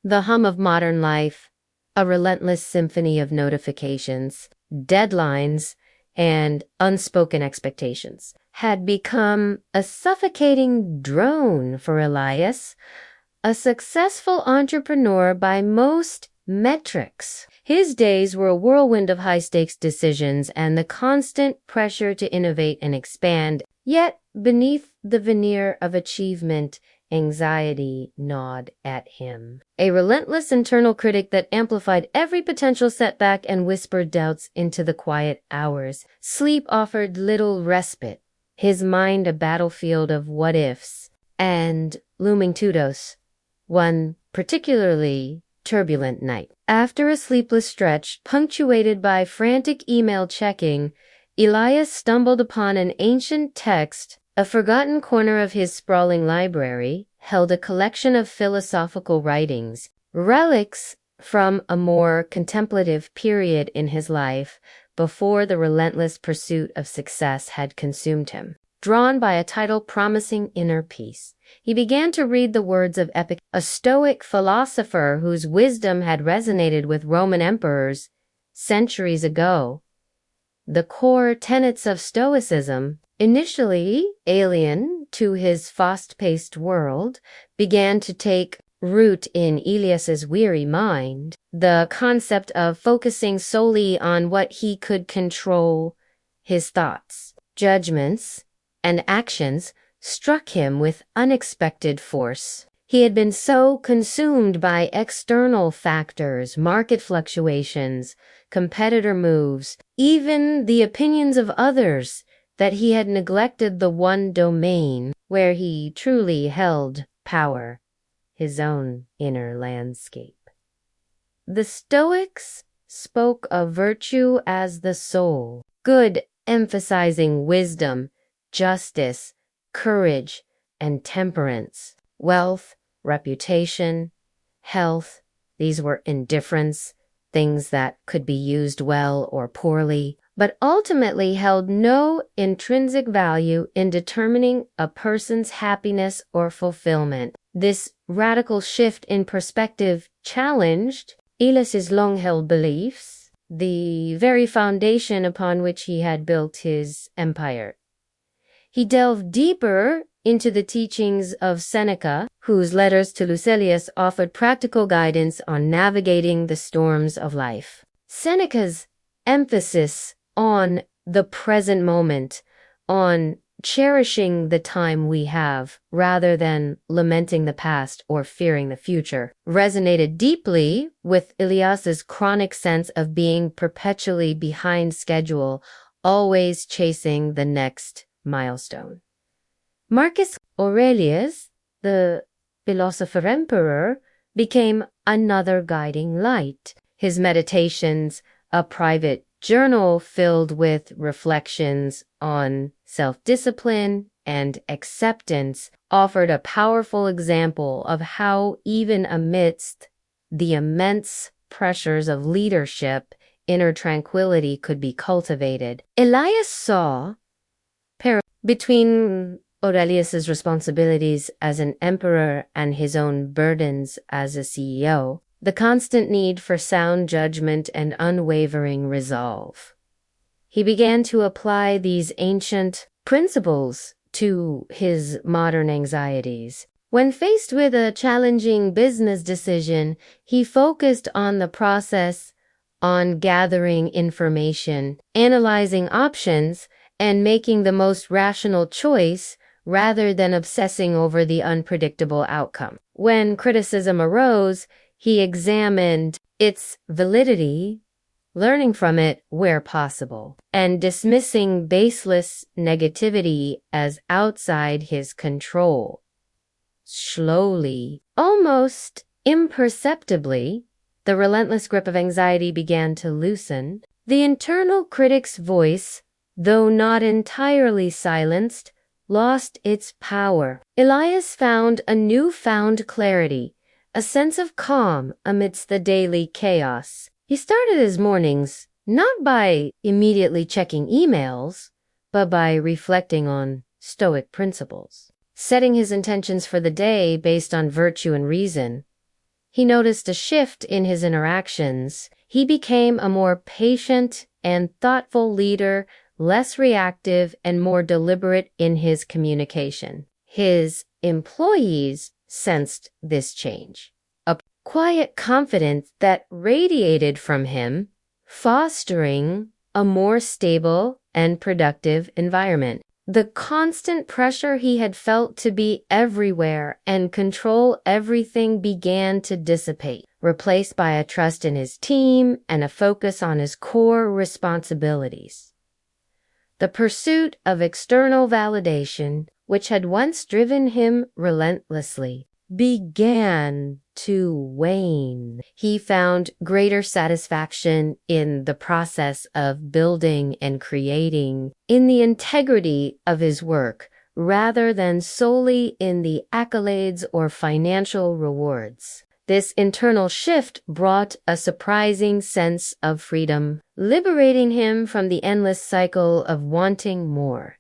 The hum of modern life, a relentless symphony of notifications, deadlines, and unspoken expectations, had become a suffocating drone for Elias, a successful entrepreneur by most metrics. His days were a whirlwind of high-stakes decisions and the constant pressure to innovate and expand, yet beneath the veneer of achievement, anxiety gnawed at him. A relentless internal critic that amplified every potential setback and whispered doubts into the quiet hours. Sleep offered little respite, his mind a battlefield of what-ifs, and looming tudos, one particularly turbulent night. After a sleepless stretch, punctuated by frantic email checking, Elias stumbled upon an ancient text. A forgotten corner of his sprawling library held a collection of philosophical writings, relics from a more contemplative period in his life before the relentless pursuit of success had consumed him. Drawn by a title promising inner peace, he began to read the words of Epictetus, a Stoic philosopher whose wisdom had resonated with Roman emperors centuries ago. The core tenets of Stoicism, initially alien to his fast-paced world, began to take root in Elias's weary mind. The concept of focusing solely on what he could control, his thoughts, judgments, and actions, struck him with unexpected force. He had been so consumed by external factors, market fluctuations, competitor moves, even the opinions of others, that he had neglected the one domain where he truly held power, his own inner landscape. The Stoics spoke of virtue as the soul, good emphasizing wisdom, justice, courage, and temperance, wealth, reputation, health. These were indifference, things that could be used well or poorly, but ultimately held no intrinsic value in determining a person's happiness or fulfillment. This radical shift in perspective challenged Elias's long-held beliefs, the very foundation upon which he had built his empire. He delved deeper into the teachings of Seneca, whose letters to Lucilius offered practical guidance on navigating the storms of life. Seneca's emphasis on the present moment, on cherishing the time we have rather than lamenting the past or fearing the future, resonated deeply with Elias's chronic sense of being perpetually behind schedule, always chasing the next milestone. Marcus Aurelius, the philosopher emperor, became another guiding light. His meditations, a private journal filled with reflections on self-discipline and acceptance, offered a powerful example of how even amidst the immense pressures of leadership, inner tranquility could be cultivated. Elias saw between Aurelius's responsibilities as an emperor and his own burdens as a CEO, the constant need for sound judgment and unwavering resolve. He began to apply these ancient principles to his modern anxieties. When faced with a challenging business decision, he focused on the process, on gathering information, analyzing options, and making the most rational choice rather than obsessing over the unpredictable outcome. When criticism arose, he examined its validity, learning from it where possible, and dismissing baseless negativity as outside his control. Slowly, almost imperceptibly, the relentless grip of anxiety began to loosen. The internal critic's voice, though not entirely silenced, lost its power. Elias found a newfound clarity, a sense of calm amidst the daily chaos. He started his mornings not by immediately checking emails, but by reflecting on Stoic principles. Setting his intentions for the day based on virtue and reason, He noticed a shift in his interactions. He became a more patient and thoughtful leader, less reactive and more deliberate in his communication. His employees sensed this change, a quiet confidence that radiated from him, fostering a more stable and productive environment. The constant pressure he had felt to be everywhere and control everything began to dissipate, replaced by a trust in his team and a focus on his core responsibilities. The pursuit of external validation, which had once driven him relentlessly, began to wane. He found greater satisfaction in the process of building and creating, in the integrity of his work, rather than solely in the accolades or financial rewards. This internal shift brought a surprising sense of freedom, liberating him from the endless cycle of wanting more.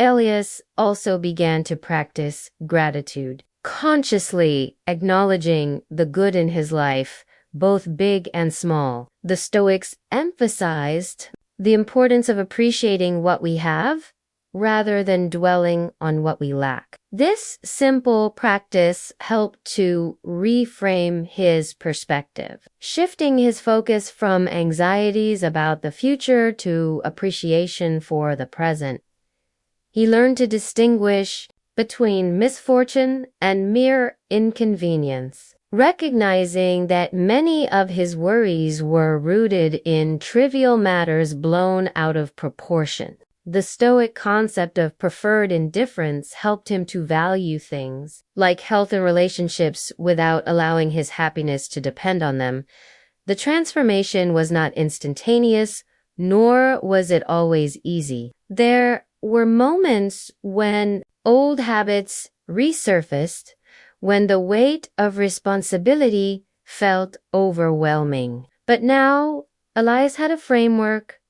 Aurelius also began to practice gratitude, consciously acknowledging the good in his life, both big and small. The Stoics emphasized the importance of appreciating what we have rather than dwelling on what we lack. This simple practice helped to reframe his perspective, shifting his focus from anxieties about the future to appreciation for the present. He learned to distinguish between misfortune and mere inconvenience, recognizing that many of his worries were rooted in trivial matters blown out of proportion. The Stoic concept of preferred indifference helped him to value things like health and relationships without allowing his happiness to depend on them. The transformation was not instantaneous, nor was it always easy. There were moments when old habits resurfaced, when the weight of responsibility felt overwhelming. But now, Aurelius had a framework,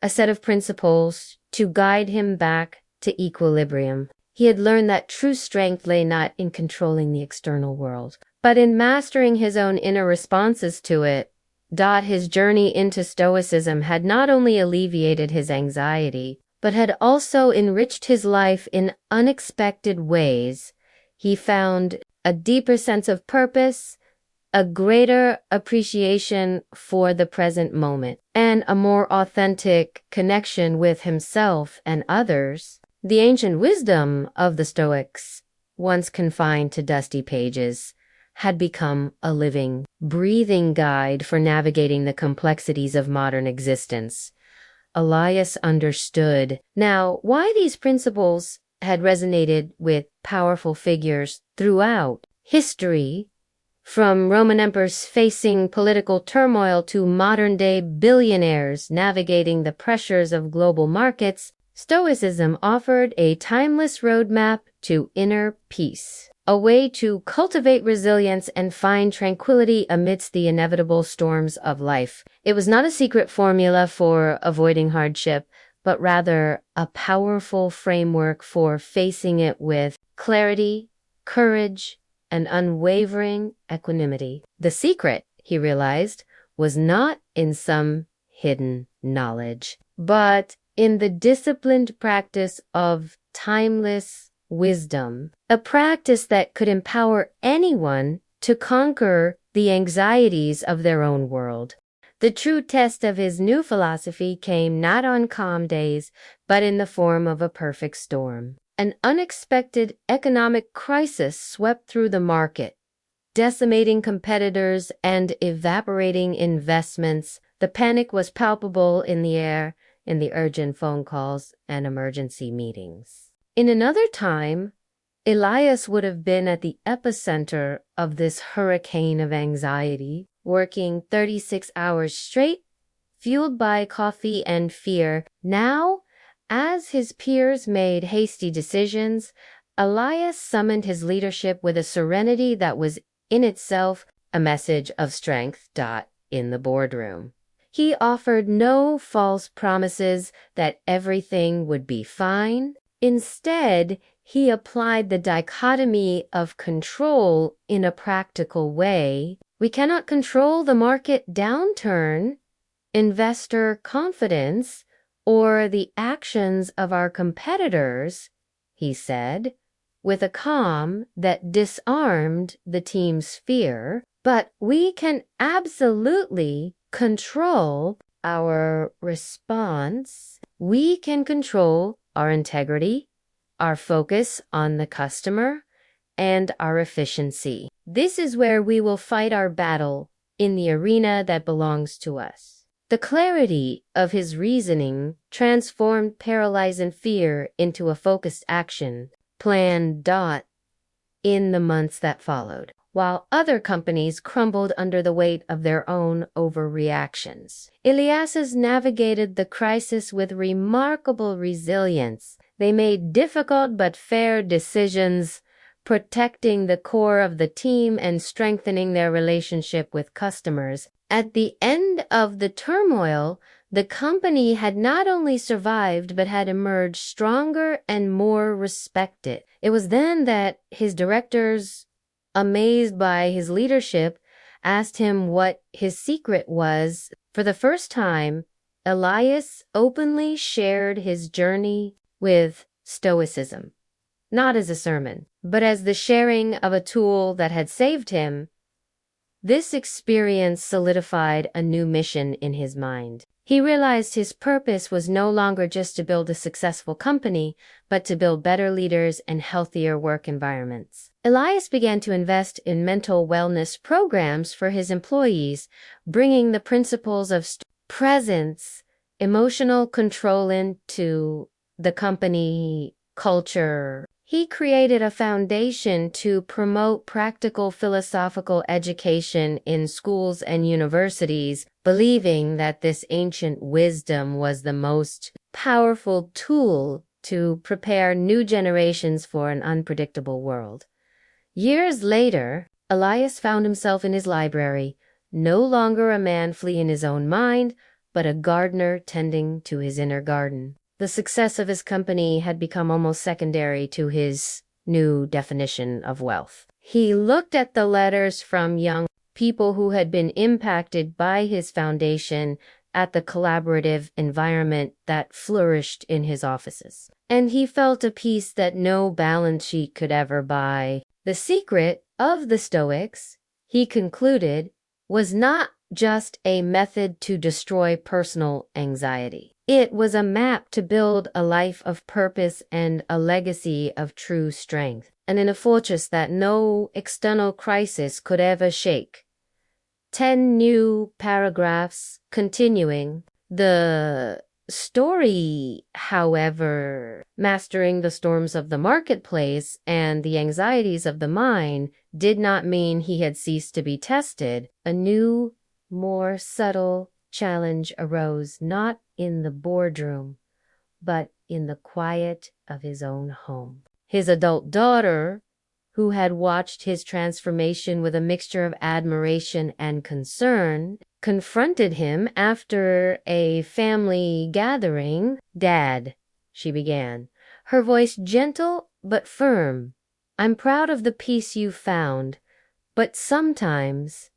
a set of principles to guide him back to equilibrium. He had learned that true strength lay not in controlling the external world, but in mastering his own inner responses to it. His journey into Stoicism had not only alleviated his anxiety, but had also enriched his life in unexpected ways. He found a deeper sense of purpose, a greater appreciation for the present moment, and a more authentic connection with himself and others. The ancient wisdom of the Stoics, once confined to dusty pages, had become a living, breathing guide for navigating the complexities of modern existence. Aurelius understood now why these principles had resonated with powerful figures throughout history, from Roman emperors facing political turmoil to modern-day billionaires navigating the pressures of global markets. Stoicism offered a timeless roadmap to inner peace, a way to cultivate resilience and find tranquility amidst the inevitable storms of life. It was not a secret formula for avoiding hardship, but rather a powerful framework for facing it with clarity, courage, and unwavering equanimity. The secret, he realized, was not in some hidden knowledge, but in the disciplined practice of timeless wisdom, a practice that could empower anyone to conquer the anxieties of their own world. The true test of his new philosophy came not on calm days, but in the form of a perfect storm. An unexpected economic crisis swept through the market, decimating competitors and evaporating investments. The panic was palpable in the air, in the urgent phone calls and emergency meetings. In another time, Aurelius would have been at the epicenter of this hurricane of anxiety, working 36 hours straight, fueled by coffee and fear. Now, as his peers made hasty decisions, Aurelius summoned his leadership with a serenity that was in itself a message of strength. In the boardroom, he offered no false promises that everything would be fine. Instead, he applied the dichotomy of control in a practical way. We cannot control the market downturn, investor confidence, or the actions of our competitors, he said, with a calm that disarmed the team's fear. But we can absolutely control our response. We can control our integrity, our focus on the customer, and our efficiency. This is where we will fight our battle in the arena that belongs to us. The clarity of his reasoning transformed paralyzing fear into a focused action plan. In the months that followed, while other companies crumbled under the weight of their own overreactions, Elias's navigated the crisis with remarkable resilience. They made difficult but fair decisions, protecting the core of the team and strengthening their relationship with customers. At the end of the turmoil, the company had not only survived but had emerged stronger and more respected. It was then that his directors, amazed by his leadership, asked him what his secret was. For the first time, Elias openly shared his journey with Stoicism, not as a sermon, but as the sharing of a tool that had saved him. This experience solidified a new mission in his mind. He realized his purpose was no longer just to build a successful company, but to build better leaders and healthier work environments. Elias began to invest in mental wellness programs for his employees, bringing the principles of presence, emotional control into the company culture. He created a foundation to promote practical philosophical education in schools and universities, believing that this ancient wisdom was the most powerful tool to prepare new generations for an unpredictable world. Years later, Elias found himself in his library, no longer a man fleeing his own mind, but a gardener tending to his inner garden. The success of his company had become almost secondary to his new definition of wealth. He looked at the letters from young people who had been impacted by his foundation, at the collaborative environment that flourished in his offices, and he felt a peace that no balance sheet could ever buy. The secret of the Stoics, he concluded, was not just a method to destroy personal anxiety. It was a map to build a life of purpose and a legacy of true strength, and in a fortress that no external crisis could ever shake. 10 new paragraphs continuing. The story, however, mastering the storms of the marketplace and the anxieties of the mind, did not mean he had ceased to be tested. A new, more subtle challenge arose, not in the boardroom, but in the quiet of his own home. His adult daughter, who had watched his transformation with a mixture of admiration and concern, confronted him after a family gathering. "Dad," she began, her voice gentle but firm, "I'm proud of the peace you found, but sometimes...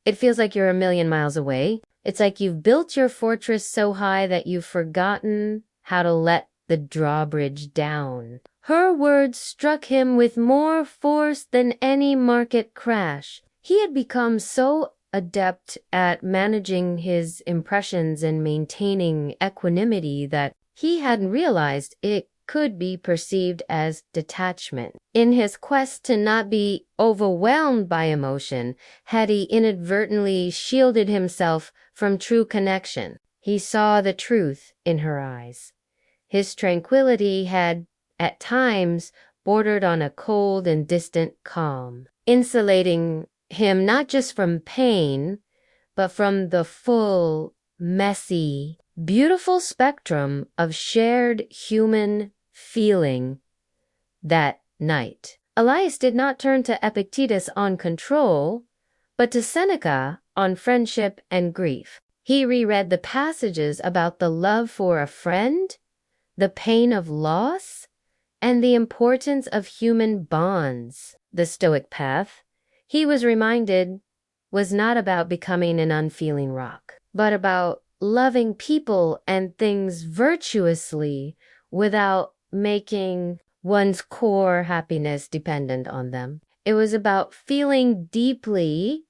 it feels like you're a million miles away. It's like you've built your fortress so high that you've forgotten how to let the drawbridge down." Her words struck him with more force than any market crash. He had become so adept at managing his impressions and maintaining equanimity that he hadn't realized it could be perceived as detachment. In his quest to not be overwhelmed by emotion, had he inadvertently shielded himself from true connection? He saw the truth in her eyes. His tranquility had, at times, bordered on a cold and distant calm, insulating him not just from pain, but from the full, messy, beautiful spectrum of shared human feeling. That night, Elias did not turn to Epictetus on control, but to Seneca on friendship and grief. He reread the passages about the love for a friend, the pain of loss, and the importance of human bonds. The Stoic path, he was reminded, was not about becoming an unfeeling rock, but about loving people and things virtuously without making one's core happiness dependent on them. It was about feeling deeply,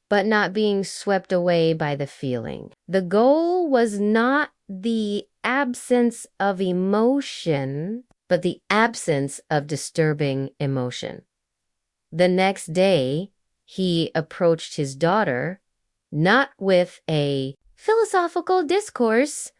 but not being swept away by the feeling. The goal was not the absence of emotion, but the absence of disturbing emotion. The next day, he approached his daughter, not with a philosophical discourse,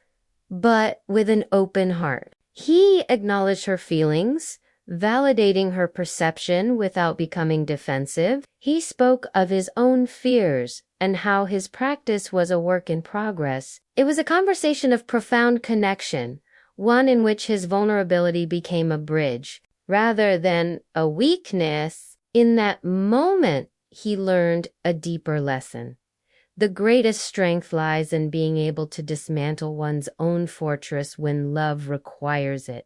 but with an open heart. He acknowledged her feelings, validating her perception without becoming defensive. He spoke of his own fears and how his practice was a work in progress. It was a conversation of profound connection, one in which his vulnerability became a bridge rather than a weakness. In that moment, he learned a deeper lesson. The greatest strength lies in being able to dismantle one's own fortress when love requires it.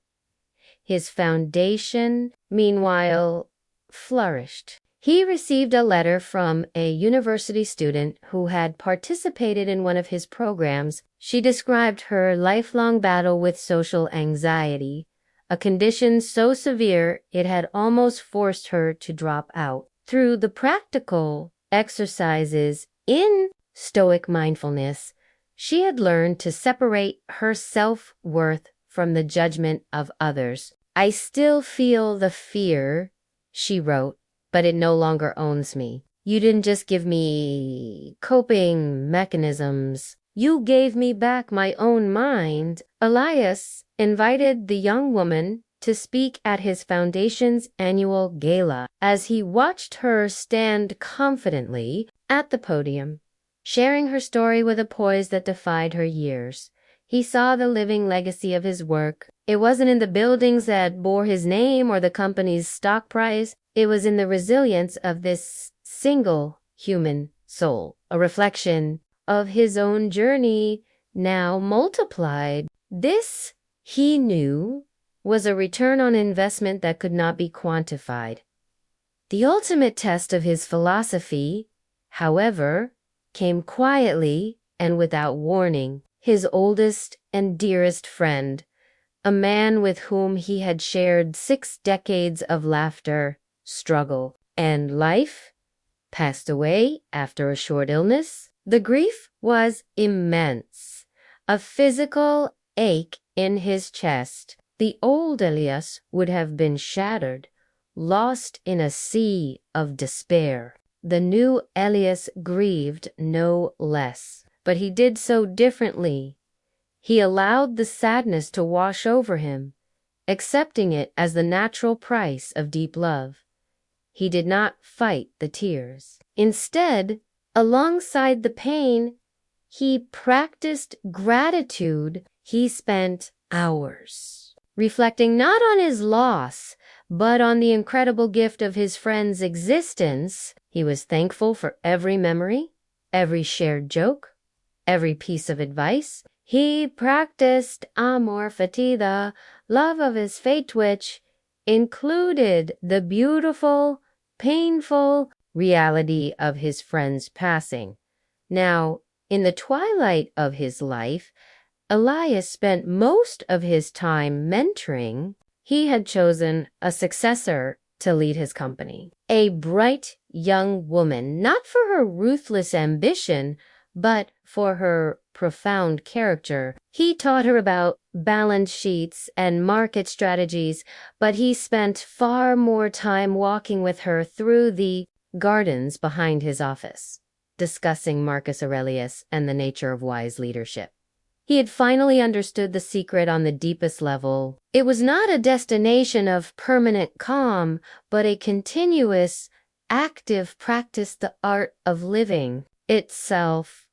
His foundation, meanwhile, flourished. He received a letter from a university student who had participated in one of his programs. She described her lifelong battle with social anxiety, a condition so severe it had almost forced her to drop out. Through the practical exercises in Stoic mindfulness, she had learned to separate her self-worth from the judgment of others. I still feel the fear, she wrote, but it no longer owns me. You didn't just give me coping mechanisms. You gave me back my own mind. Aurelius invited the young woman to speak at his foundation's annual gala. As he watched her stand confidently at the podium, sharing her story with a poise that defied her years, he saw the living legacy of his work. It wasn't in the buildings that bore his name or the company's stock price. It was in the resilience of this single human soul, a reflection of his own journey now multiplied. This, he knew, was a return on investment that could not be quantified. The ultimate test of his philosophy, however, came quietly and without warning. His oldest and dearest friend, a man with whom he had shared 6 decades of laughter, struggle, and life, passed away after a short illness. The grief was immense, a physical ache in his chest. The old Aurelius would have been shattered, lost in a sea of despair. The new Aurelius grieved no less, but he did so differently. He allowed the sadness to wash over him, accepting it as the natural price of deep love. He did not fight the tears. Instead, alongside the pain, he practiced gratitude. He spent hours reflecting not on his loss, but on the incredible gift of his friend's existence. He was thankful for every memory, every shared joke, every piece of advice. He practiced amor fati, the love of his fate, which included the beautiful, painful reality of his friend's passing. Now, in the twilight of his life, Aurelius spent most of his time mentoring. He had chosen a successor to lead his company, a bright young woman, not for her ruthless ambition, but for her profound character. He taught her about balance sheets and market strategies, but he spent far more time walking with her through the gardens behind his office, discussing Marcus Aurelius and the nature of wise leadership. He had finally understood the secret on the deepest level. It was not a destination of permanent calm, but a continuous, active practice, the art of living itself.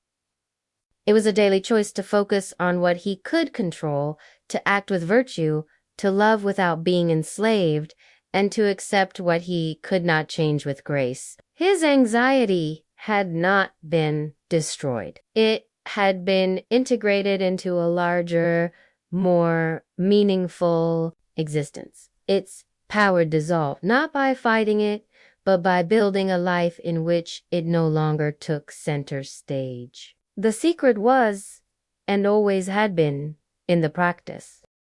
It was a daily choice to focus on what he could control, to act with virtue, to love without being enslaved, and to accept what he could not change with grace. His anxiety had not been destroyed. It had been integrated into a larger, more meaningful existence. its power dissolved, not by fighting it, but by building a life in which it no longer took center stage. The secret was, and always had been, in the practice.